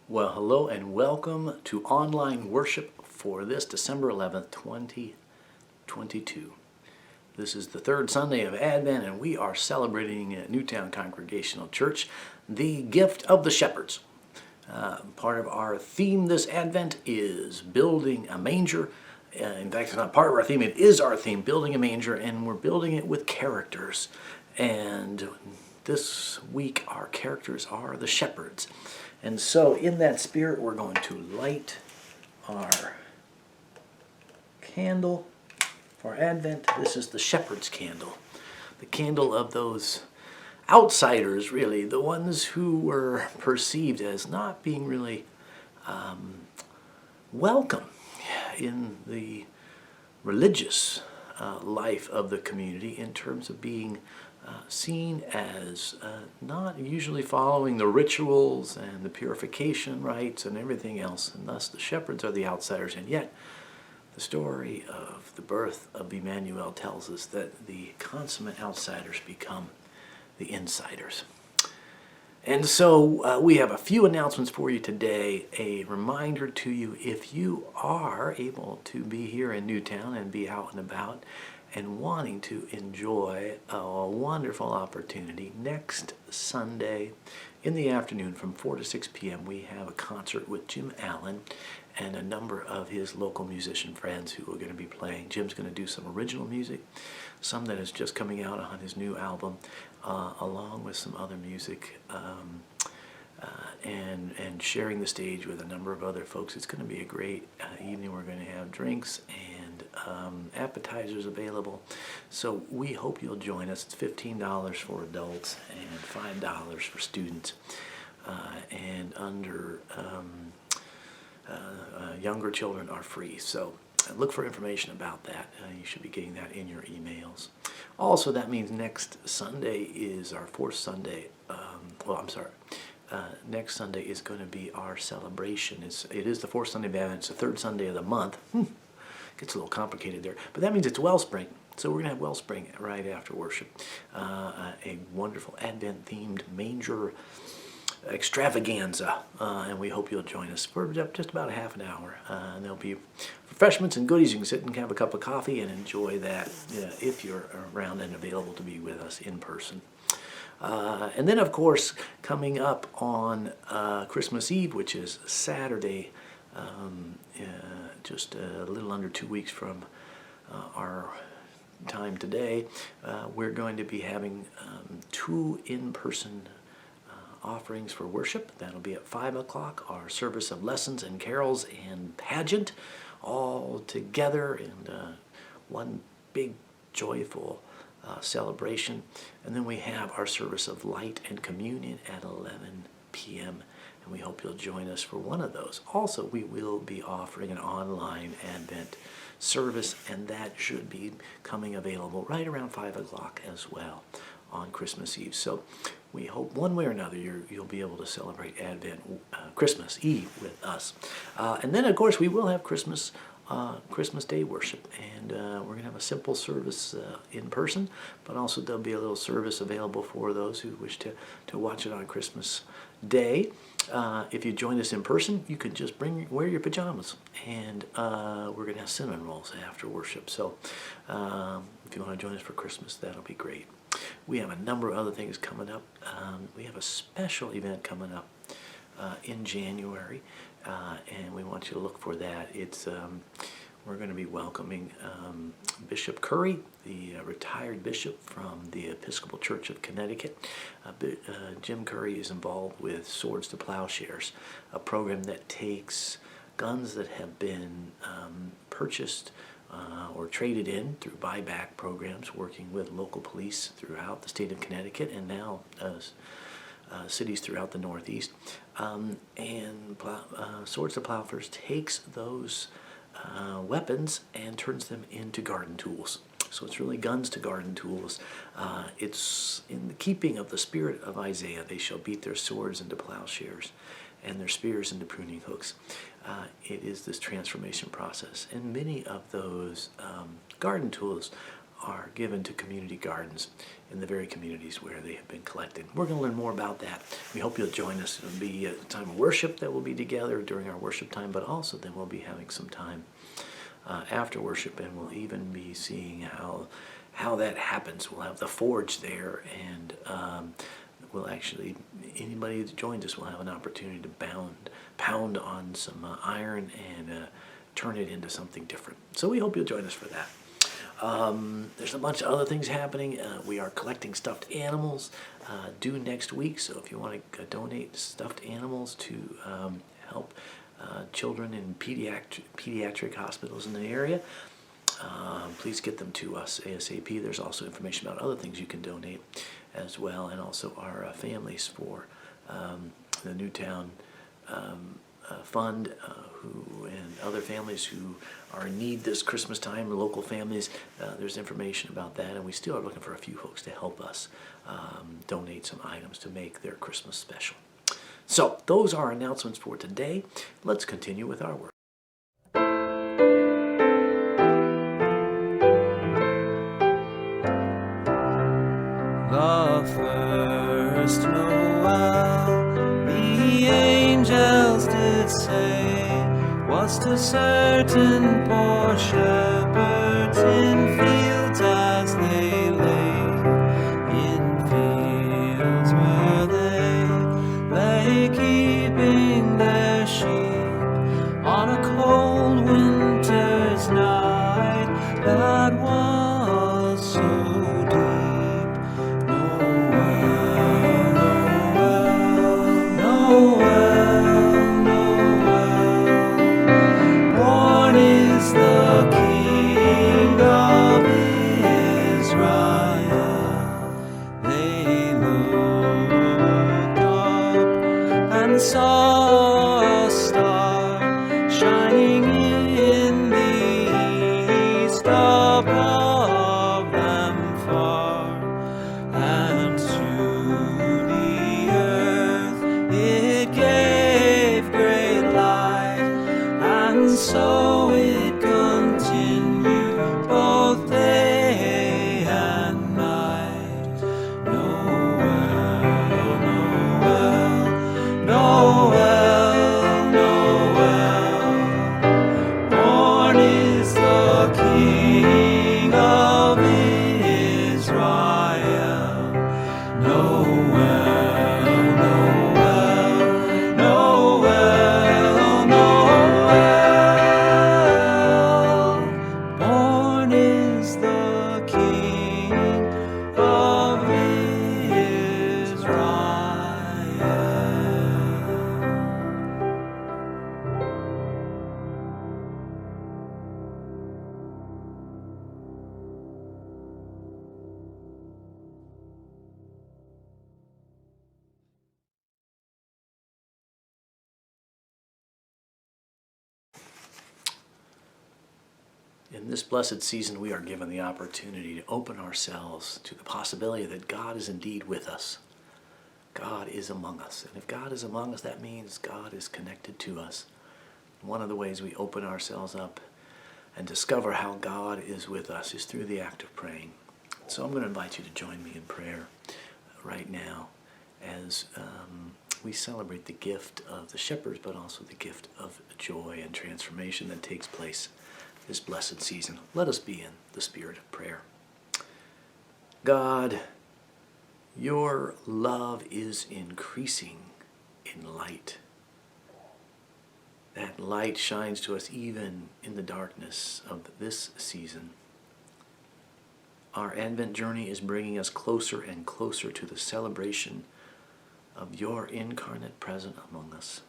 Well, hello and welcome to online worship for this December 11th, 2022. This is the third Sunday of Advent, and we are celebrating at Newtown Congregational Church the gift of the shepherds. Part of our theme this Advent is building a manger. In fact, it's not part of our theme, it is our theme, building a manger, and we're building it with characters. And this week, our characters are the shepherds. And so, in that spirit, we're going to light our candle for Advent. This is the shepherd's candle, the candle of those outsiders, really, the ones who were perceived as not being really welcome in the religious life of the community, in terms of being seen as not usually following the rituals and the purification rites and everything else, and thus the shepherds are the outsiders. And yet the story of the birth of Emmanuel tells us that the consummate outsiders become the insiders. And so we have a few announcements for you today. A reminder to you, if you are able to be here in Newtown and be out and about and wanting to enjoy a wonderful opportunity, next Sunday in the afternoon from 4 to 6 p.m. we have a concert with Jim Allen and a number of his local musician friends who are going to be playing. Jim's going to do some original music, some that is just coming out on his new album, along with some other music, and sharing the stage with a number of other folks. It's going to be a great evening. We're going to have drinks and appetizers available. So we hope you'll join us. It's $15 for adults and $5 for students. And under younger children are free. So look for information about that. You should be getting that in your emails. Also, that means next Sunday is our fourth Sunday. Next Sunday is going to be our celebration. It is the fourth Sunday of Advent. It's the third Sunday of the month. Gets a little complicated there. But that means it's Wellspring. So we're going to have Wellspring right after worship. A wonderful Advent-themed manger extravaganza, and we hope you'll join us for just about a half an hour. And there'll be refreshments and goodies. You can sit and have a cup of coffee and enjoy that if you're around and available to be with us in person. And then, of course, coming up on Christmas Eve, which is Saturday, just a little under 2 weeks from our time today, we're going to be having two in-person offerings for worship. That'll be at 5 o'clock, our service of lessons and carols and pageant, all together in one big joyful celebration. And then we have our service of light and communion at 11 p.m. and we hope you'll join us for one of those. Also, we will be offering an online Advent service, and that should be coming available right around 5 o'clock as well on Christmas Eve. So we hope one way or another you'll be able to celebrate Advent, Christmas Eve with us. And then, of course, we will have Christmas Day worship, and we're going to have a simple service in person, but also there'll be a little service available for those who wish to watch it on Christmas Day. If you join us in person, you can just wear your pajamas, and we're going to have cinnamon rolls after worship. So if you want to join us for Christmas, that'll be great. We have a number of other things coming up. We have a special event coming up in January, and we want you to look for that. We're going to be welcoming Bishop Curry, the retired bishop from the Episcopal Church of Connecticut. Jim Curry is involved with Swords to Plowshares, a program that takes guns that have been purchased or traded in through buyback programs, working with local police throughout the state of Connecticut and now cities throughout the Northeast. Swords to Plowshares takes those weapons and turns them into garden tools. So it's really guns to garden tools. It's in the keeping of the spirit of Isaiah. They shall beat their swords into plowshares and their spears into pruning hooks. It is this transformation process. And many of those garden tools are given to community gardens in the very communities where they have been collected. We're going to learn more about that. We hope you'll join us. It'll be a time of worship that we'll be together during our worship time, but also then we'll be having some time after worship, and we'll even be seeing how that happens. We'll have the forge there, and we'll actually, anybody that joins us will have an opportunity to pound on some iron and turn it into something different. So we hope you'll join us for that. There's a bunch of other things happening. We are collecting stuffed animals due next week, so if you want to donate stuffed animals to help children in pediatric hospitals in the area, please get them to us ASAP. There's also information about other things you can donate as well, and also our families for the Newtown Fund, and other families who are in need this Christmas time, local families. There's information about that, and we still are looking for a few folks to help us donate some items to make their Christmas special. So those are our announcements for today. Let's continue with our work. The first Noel, the angels did say, was to certain poor shepherds in fields as they lay, in fields where they lay keeping their sheep on a cold winter's night that was so deep. Noel, Noel, Noel, born is the King of Israel. They looked up and saw a star shining in the east above them far, and to the earth it gave great light, and so it continued both day and night. Noel, Noel, Noel, Noel, born is the King of Israel. Noel, Noel, Noel, Noel, born is the King of Israel. In this blessed season, we are given the opportunity to open ourselves to the possibility that God is indeed with us. God is among us. And if God is among us, that means God is connected to us. One of the ways we open ourselves up and discover how God is with us is through the act of praying. So I'm going to invite you to join me in prayer right now as we celebrate the gift of the shepherds, but also the gift of joy and transformation that takes place this blessed season. Let us be in the spirit of prayer. God, your love is increasing in light. That light shines to us even in the darkness of this season. Our Advent journey is bringing us closer and closer to the celebration of your incarnate presence among us.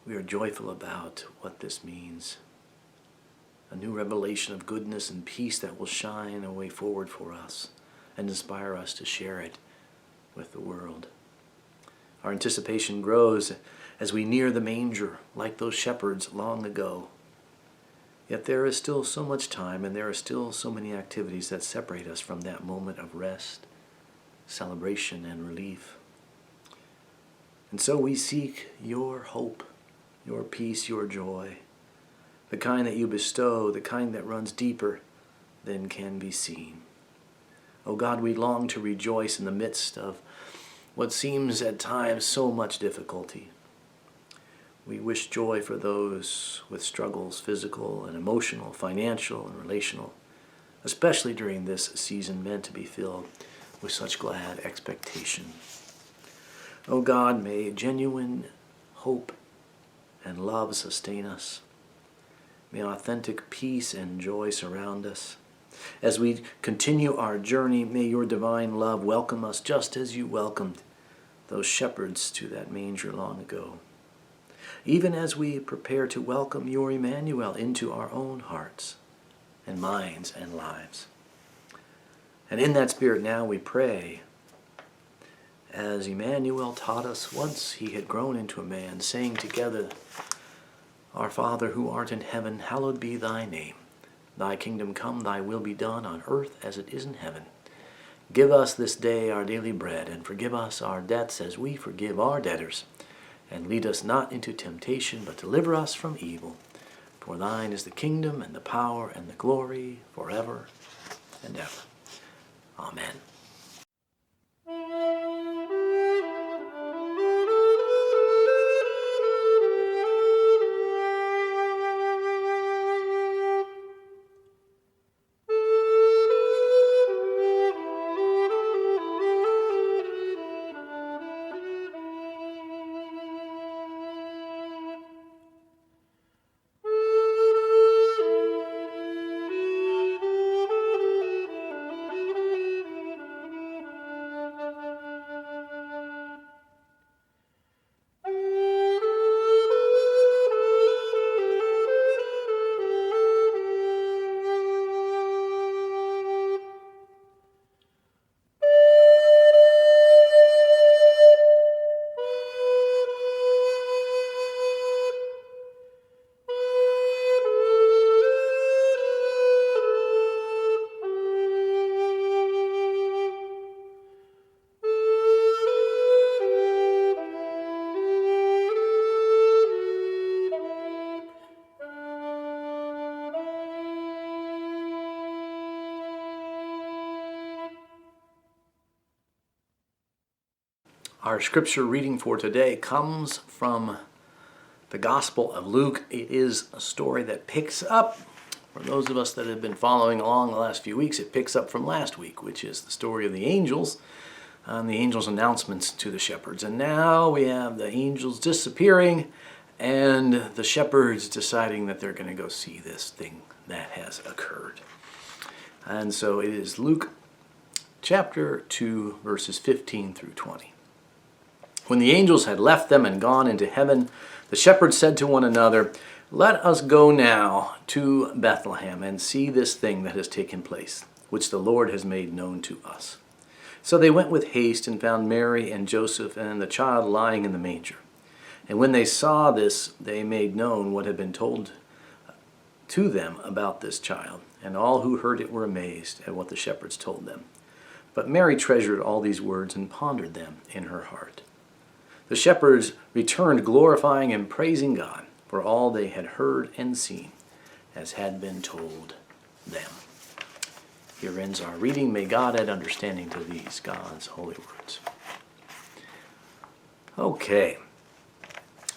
We are joyful about what this means. A new revelation of goodness and peace that will shine a way forward for us and inspire us to share it with the world. Our anticipation grows as we near the manger like those shepherds long ago. Yet there is still so much time, and there are still so many activities that separate us from that moment of rest, celebration, and relief. And so we seek your hope, your peace, your joy, the kind that you bestow, the kind that runs deeper than can be seen. Oh God, we long to rejoice in the midst of what seems at times so much difficulty. We wish joy for those with struggles, physical and emotional, financial and relational, especially during this season meant to be filled with such glad expectation. Oh God, may genuine hope and love sustain us. May authentic peace and joy surround us. As we continue our journey, may your divine love welcome us just as you welcomed those shepherds to that manger long ago. Even as we prepare to welcome your Emmanuel into our own hearts and minds and lives. And in that spirit now we pray, as Emmanuel taught us once he had grown into a man, saying together, Our Father who art in heaven, hallowed be thy name. Thy kingdom come, thy will be done on earth as it is in heaven. Give us this day our daily bread, and forgive us our debts as we forgive our debtors. And lead us not into temptation, but deliver us from evil. For thine is the kingdom, and the power, and the glory, forever and ever. Amen. Our scripture reading for today comes from the Gospel of Luke. It is a story that picks up, for those of us that have been following along the last few weeks, it picks up from last week, which is the story of the angels and the angels' announcements to the shepherds. And now we have the angels disappearing and the shepherds deciding that they're going to go see this thing that has occurred. And so it is Luke chapter 2, verses 15 through 20. When the angels had left them and gone into heaven, the shepherds said to one another, Let us go now to Bethlehem and see this thing that has taken place, which the Lord has made known to us. So they went with haste and found Mary and Joseph and the child lying in the manger. And when they saw this, they made known what had been told to them about this child. And all who heard it were amazed at what the shepherds told them. But Mary treasured all these words and pondered them in her heart. The shepherds returned, glorifying and praising God for all they had heard and seen, as had been told them. Here ends our reading. May God add understanding to these, God's holy words. Okay.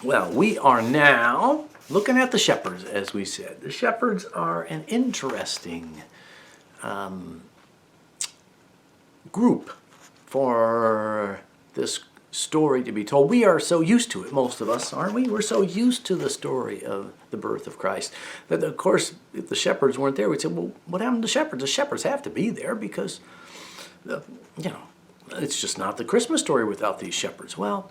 Well, we are now looking at the shepherds, as we said. The shepherds are an interesting group for this story to be told. We are so used to it, most of us, aren't we? We're so used to the story of the birth of Christ that, of course, if the shepherds weren't there, we'd say, well, what happened to the shepherds? The shepherds have to be there because, it's just not the Christmas story without these shepherds. Well,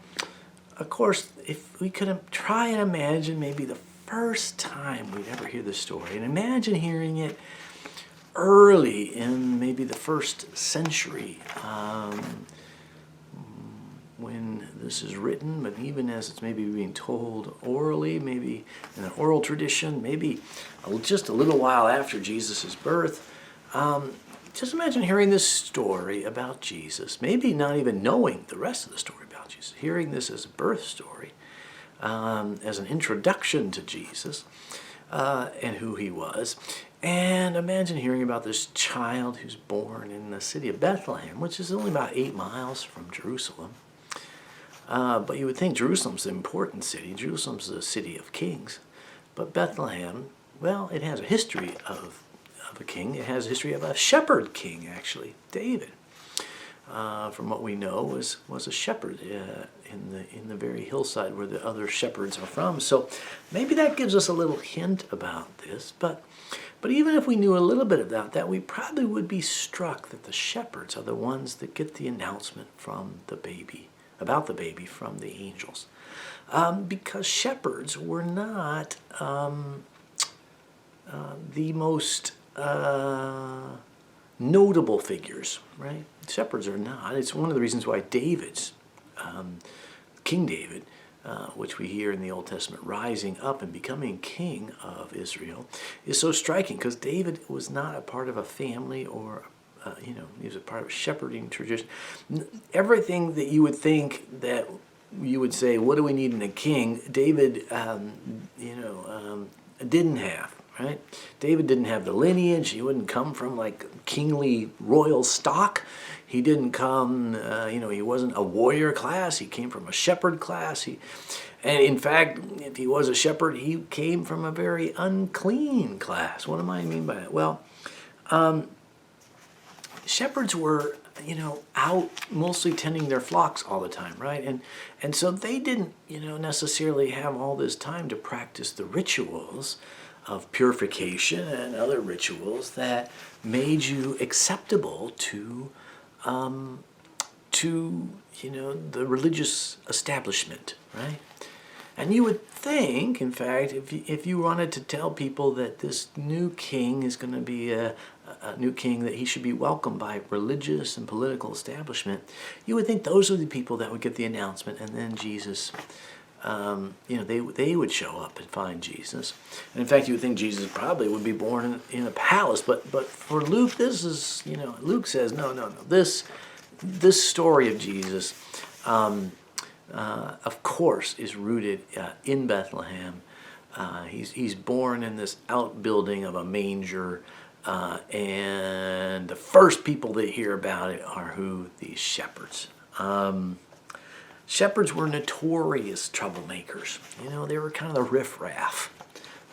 of course, if we could try and imagine maybe the first time we'd ever hear this story, and imagine hearing it early in maybe the first century, when this is written, but even as it's maybe being told orally, maybe in an oral tradition, maybe just a little while after Jesus' birth. Just imagine hearing this story about Jesus, maybe not even knowing the rest of the story about Jesus, hearing this as a birth story, as an introduction to Jesus. and who he was. And imagine hearing about this child who's born in the city of Bethlehem, which is only about 8 miles from Jerusalem. But you would think Jerusalem's an important city. Jerusalem's the city of kings. But Bethlehem, well, it has a history of a king. It has a history of a shepherd king, actually, David. From what we know, was a shepherd in the very hillside where the other shepherds are from. So maybe that gives us a little hint about this. But even if we knew a little bit about that, we probably would be struck that the shepherds are the ones that get the announcement from the baby, about the baby from the angels. Because shepherds were not the most notable figures, right? Shepherds are not. It's one of the reasons why King David, which we hear in the Old Testament, rising up and becoming king of Israel, is so striking, because David was not a part of a family or he was a part of a shepherding tradition. Everything that you would think that you would say, what do we need in a king? David, didn't have. Right? David didn't have the lineage. He wouldn't come from like kingly royal stock. He didn't come, he wasn't a warrior class. He came from a shepherd class. And in fact, if he was a shepherd, he came from a very unclean class. What do I mean by that? Well, shepherds were, out mostly tending their flocks all the time, right? And so they didn't, necessarily have all this time to practice the rituals of purification and other rituals that made you acceptable to the religious establishment, right? And you would think, in fact, if you wanted to tell people that this new king is going to be a new king, that he should be welcomed by religious and political establishment, you would think those are the people that would get the announcement, and then Jesus, they would show up and find Jesus. And in fact, you would think Jesus probably would be born in a palace. But for Luke, this is, Luke says, no. This story of Jesus, of course, is rooted in Bethlehem. He's born in this outbuilding of a manger. And the first people that hear about it are who? These shepherds. Shepherds were notorious troublemakers. They were kind of the riffraff.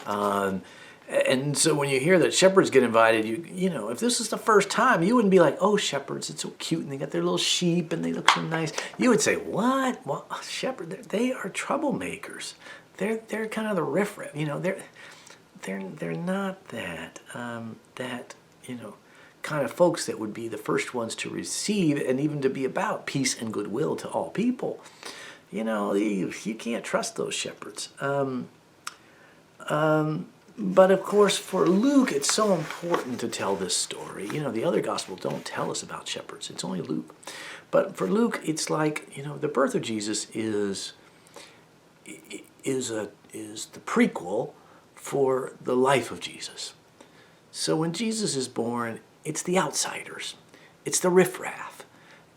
And so when you hear that shepherds get invited, if this is the first time, you wouldn't be like, oh, shepherds, it's so cute, and they got their little sheep, and they look so nice. You would say, what? Well, shepherd, they are troublemakers. They're kind of the riffraff. They're not that kind of folks that would be the first ones to receive and even to be about peace and goodwill to all people. You can't trust those shepherds. But of course, for Luke, it's so important to tell this story. The other Gospels don't tell us about shepherds. It's only Luke. But for Luke, it's like, the birth of Jesus is the prequel for the life of Jesus. So when Jesus is born, it's the outsiders. It's the riffraff.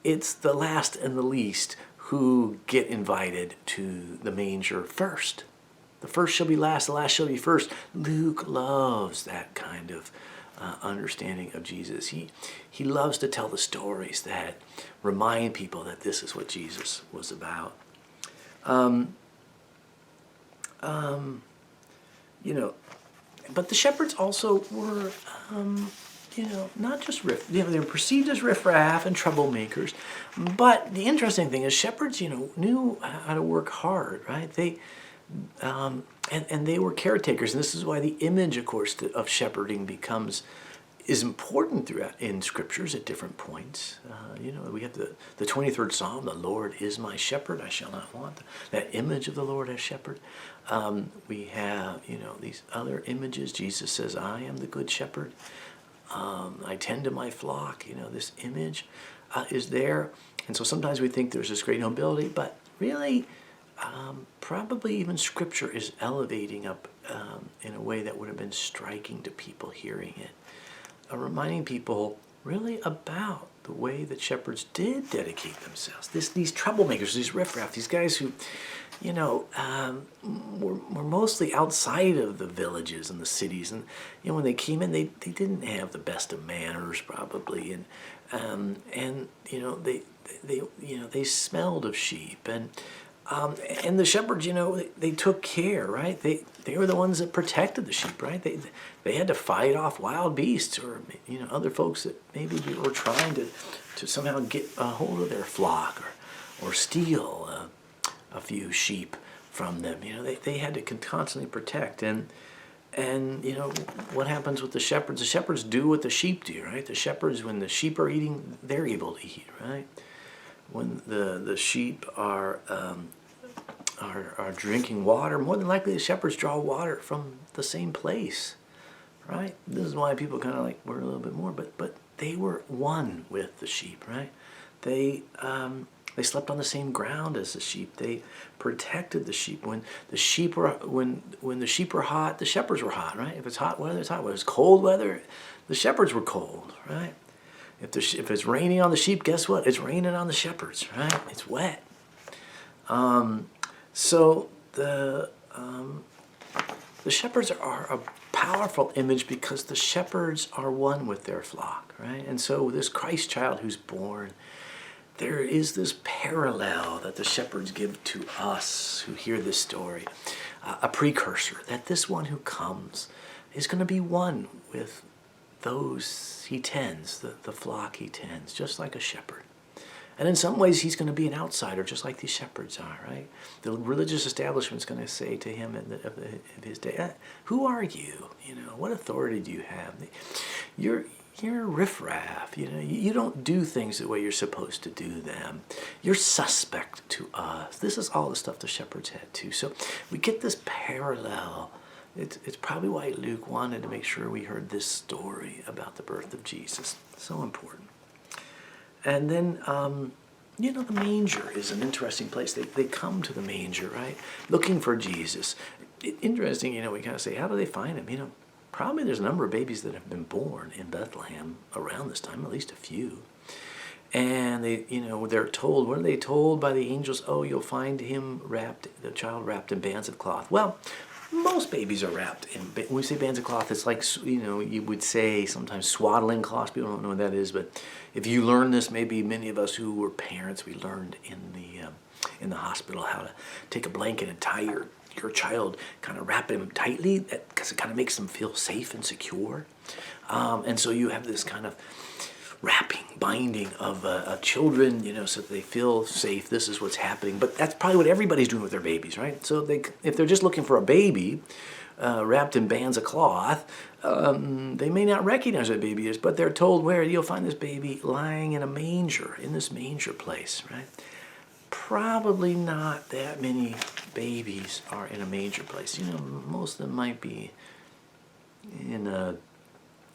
It's the last and the least who get invited to the manger first. The first shall be last, the last shall be first. Luke loves that kind of understanding of Jesus. He loves to tell the stories that remind people that this is what Jesus was about. But the shepherds also were, not just they were perceived as riffraff and troublemakers. But the interesting thing is shepherds, knew how to work hard, right? They, and they were caretakers. And this is why the image, of course, of shepherding is important throughout in scriptures at different points. We have the 23rd Psalm, the Lord is my shepherd, I shall not want. That image of the Lord as shepherd. We have, these other images. Jesus says, I am the good shepherd. I tend to my flock. This image is there. And so sometimes we think there's this great nobility, but really, probably even Scripture is elevating up in a way that would have been striking to people hearing it. Reminding people really about the way that shepherds did dedicate themselves. These troublemakers, these riffraff, these guys who, were mostly outside of the villages and the cities. And when they came in, they didn't have the best of manners probably, and they smelled of sheep, and the shepherds, they took care, right? They were the ones that protected the sheep, right? They had to fight off wild beasts or other folks that maybe were trying to somehow get a hold of their flock or steal a few sheep from them. They had to constantly protect. And what happens with the shepherds? The shepherds do what the sheep do, right? The shepherds, when the sheep are eating, they're able to eat, right? When the sheep are drinking water, more than likely the shepherds draw water from the same place, right? This is why people kind of like were a little bit more, but they were one with the sheep, right? They slept on the same ground as the sheep. They protected the sheep. When the sheep were hot, the shepherds were hot, right? If it's hot weather, it's hot weather. If it's cold weather, the shepherds were cold, right? If it's raining on the sheep, guess what? It's raining on the shepherds, right? It's wet. So the shepherds are a powerful image because the shepherds are one with their flock, right? And so this Christ child who's born, there is this parallel that the shepherds give to us who hear this story, a precursor, that this one who comes is going to be one with those he tends, the flock he tends, just like a shepherd. And in some ways, he's going to be an outsider, just like these shepherds are, right? The religious establishment's going to say to him of his day, "Who are you? What authority do you have? You're riffraff. You don't do things the way you're supposed to do them. You're suspect to us." This is all the stuff the shepherds had too. So we get this parallel. It's probably why Luke wanted to make sure we heard this story about the birth of Jesus. So important. And then, the manger is an interesting place. They come to the manger, right, looking for Jesus. Interesting, we kind of say, how do they find him? Probably there's a number of babies that have been born in Bethlehem around this time, at least a few. And they're told, what are they told by the angels? Oh, you'll find the child wrapped in bands of cloth. Well, most babies are wrapped in, when we say bands of cloth, it's like, you would say sometimes swaddling cloths. People don't know what that is, but if you learn this, maybe many of us who were parents, we learned in the hospital how to take a blanket and tie your child, kind of wrap him tightly, because it kind of makes them feel safe and secure. And so you have this kind of wrapping, binding of children, so that they feel safe. This is what's happening. But that's probably what everybody's doing with their babies, right? So if they're just looking for a baby wrapped in bands of cloth, they may not recognize what a baby is, but they're told where you'll find this baby lying in a manger, in this manger place, right? Probably not that many babies are in a manger place. Most of them might be in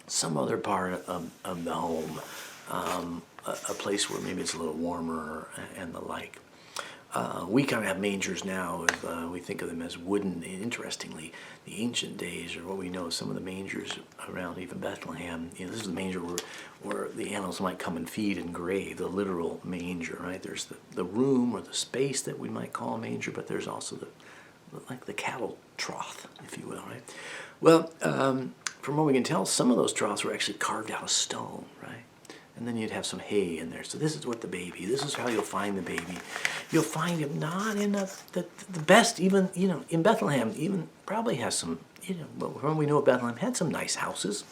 some other part of the home, a place where maybe it's a little warmer and the like. We kind of have mangers now. We think of them as wooden. Interestingly, the ancient days, or what we know, some of the mangers around even Bethlehem, this is the manger where the animals might come and feed and grave, the literal manger, right? There's the room or the space that we might call a manger, but there's also the cattle trough, if you will, right? Well, from what we can tell, some of those troughs were actually carved out of stone, right? And then you'd have some hay in there. So this is this is how you'll find the baby. You'll find him not in the best, even, in Bethlehem, even probably has some, from we know of Bethlehem, had some nice houses.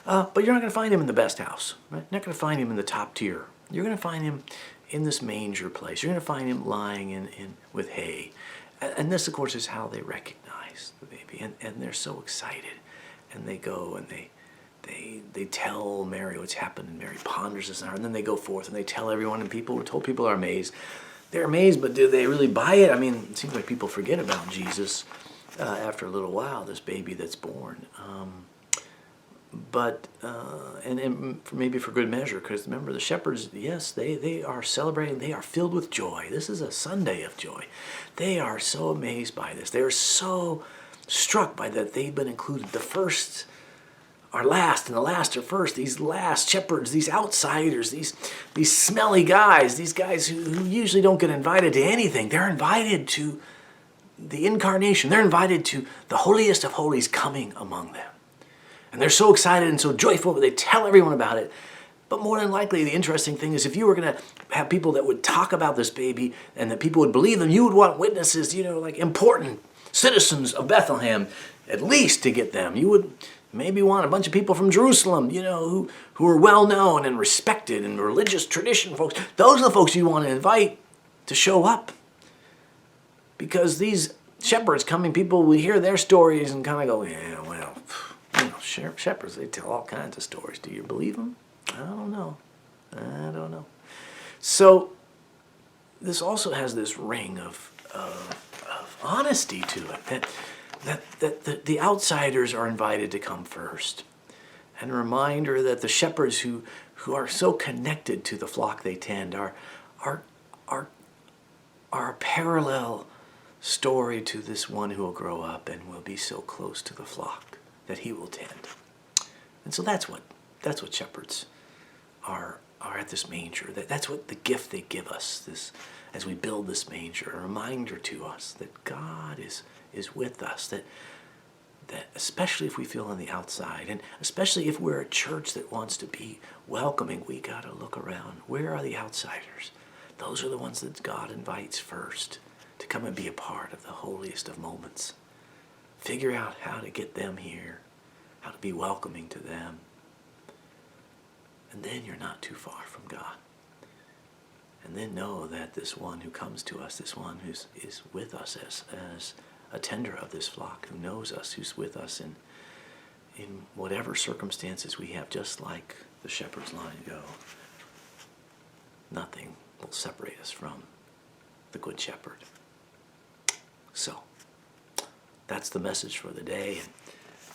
But you're not going to find him in the best house, right? You're not going to find him in the top tier. You're going to find him in this manger place. You're going to find him lying in with hay. And this, of course, is how they recognize the baby. And they're so excited. And they go and they tell Mary what's happened, and Mary ponders this, and then they go forth and they tell everyone, and we're told people are amazed. They're amazed, but do they really buy it? I mean, it seems like people forget about Jesus after a little while, this baby that's born. And maybe for good measure, because remember, the shepherds, yes, they are celebrating. They are filled with joy. This is a Sunday of joy. They are so amazed by this. They are so struck by that they've been included. The first are last and the last are first. These last shepherds, these outsiders, these smelly guys, these guys who usually don't get invited to anything, they're invited to the incarnation. They're invited to the holiest of holies coming among them. And they're so excited and so joyful that they tell everyone about it. But more than likely, the interesting thing is if you were going to have people that would talk about this baby and that people would believe them, you would want witnesses, like important citizens of Bethlehem, at least to get them. You would maybe want a bunch of people from Jerusalem, who are well known and respected and religious tradition folks. Those are the folks you want to invite to show up. Because these shepherds coming, people will hear their stories and kind of go, yeah, well, shepherds, they tell all kinds of stories. Do you believe them? I don't know. So this also has this ring of honesty to it, that the outsiders are invited to come first. And a reminder that the shepherds who are so connected to the flock they tend are a parallel story to this one who will grow up and will be so close to the flock that he will tend. And so that's what shepherds are at this manger. That's what the gift they give us, this as we build this manger, a reminder to us that God is with us, that especially if we feel on the outside, and especially if we're a church that wants to be welcoming, we got to look around. Where are the outsiders? Those are the ones that God invites first to come and be a part of the holiest of moments. Figure out how to get them here, how to be welcoming to them. And then you're not too far from God. And then know that this one who comes to us, this one who is with us as a tender of this flock, who knows us, who's with us in whatever circumstances we have, just like the shepherd's line go, nothing will separate us from the Good Shepherd. So, that's the message for the day.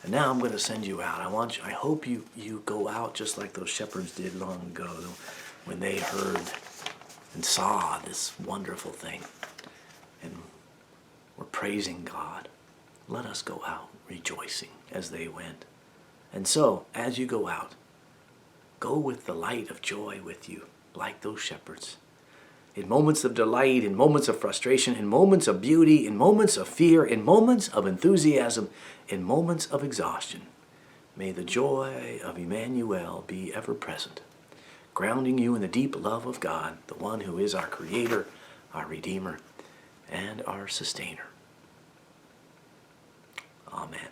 And now I'm going to send you out. I hope you go out just like those shepherds did long ago when they heard and saw this wonderful thing and were praising God. Let us go out rejoicing as they went. And so, as you go out, go with the light of joy with you, like those shepherds. In moments of delight, in moments of frustration, in moments of beauty, in moments of fear, in moments of enthusiasm, in moments of exhaustion, may the joy of Emmanuel be ever present, grounding you in the deep love of God, the one who is our Creator, our Redeemer, and our Sustainer. Amen.